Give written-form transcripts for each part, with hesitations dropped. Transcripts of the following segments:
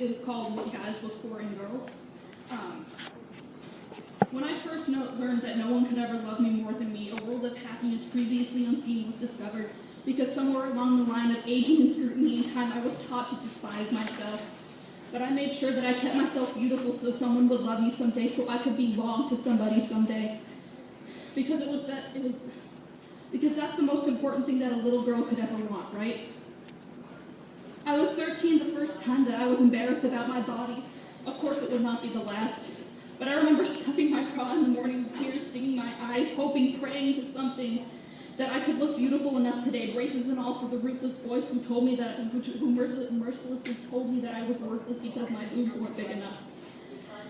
It was called What Guys Look For in Girls. When I first learned that no one could ever love me more than me, a world of happiness previously unseen was discovered, because somewhere along the line of aging and scrutiny and time, I was taught to despise myself. But I made sure that I kept myself beautiful so someone would love me someday, so I could belong to somebody someday. Because that's the most important thing that a little girl could ever want, right? I was 13 the first time that I was embarrassed about my body. Of course it would not be the last. But I remember stuffing my bra in the morning with tears stinging my eyes, hoping, praying to something that I could look beautiful enough today, braces and all, for the ruthless boys who told me that, who mercilessly told me that I was worthless because my boobs weren't big enough.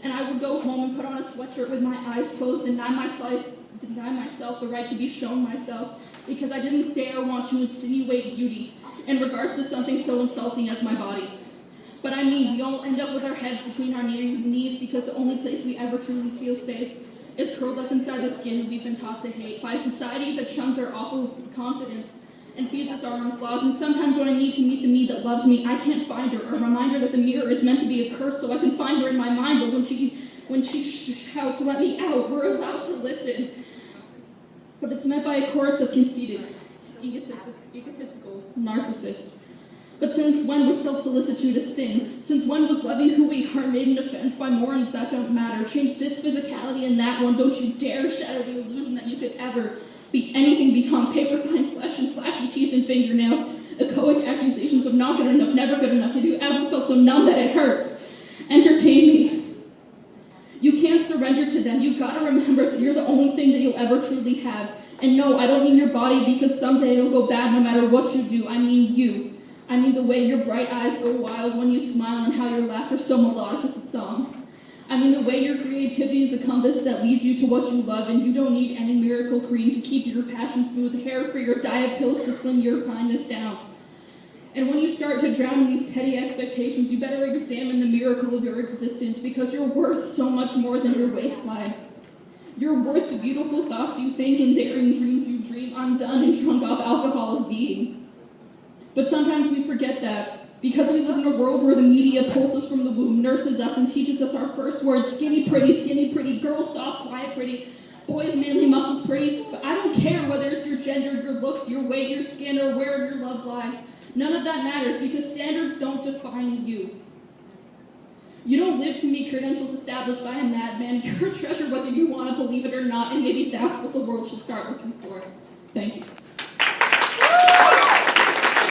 And I would go home and put on a sweatshirt with my eyes closed, deny myself the right to be shown myself, because I didn't dare want to insinuate beauty in regards to something so insulting as my body. But I mean, we all end up with our heads between our knees because the only place we ever truly feel safe is curled up inside the skin we've been taught to hate by a society that shuns our awful confidence and feeds us our own flaws. And sometimes when I need to meet the me that loves me, I can't find her. A reminder that the mirror is meant to be a curse so I can find her in my mind. But when she shouts, "Let me out," we're allowed to listen. But it's met by a chorus of conceited, egotistical narcissists. But since when was self-solicitude a sin? Since when was loving who we are made an offense by morons that don't matter? Change this physicality and that one. Don't you dare shatter the illusion that you could ever be anything beyond paper-fine flesh and flashy teeth and fingernails. Echoic accusations of not good enough, never good enough. Have you ever felt so numb that it hurts? Entertain me. You can't surrender to them. You gotta remember that you're the only thing that you'll ever truly have. And no, I don't mean your body, because someday it'll go bad no matter what you do. I mean you. I mean the way your bright eyes go wild when you smile and how your laughter's so melodic it's a song. I mean the way your creativity is a compass that leads you to what you love, and you don't need any miracle cream to keep your passion smooth, hair for your diet pills to slim your kindness down. And when you start to drown in these petty expectations, you better examine the miracle of your existence, because you're worth so much more than your waistline. You're worth the beautiful thoughts you think and daring dreams you dream, undone and drunk off alcohol of being. But sometimes we forget that, because we live in a world where the media pulls us from the womb, nurses us, and teaches us our first words: skinny pretty, girl soft, quiet pretty, boys manly muscles pretty. But I don't care whether it's your gender, your looks, your weight, your skin, or where your love lies. None of that matters, because standards don't define you. You don't live to meet credentials established by a madman. You're a treasure whether you want to believe it or not, and maybe that's what the world should start looking for. Thank you.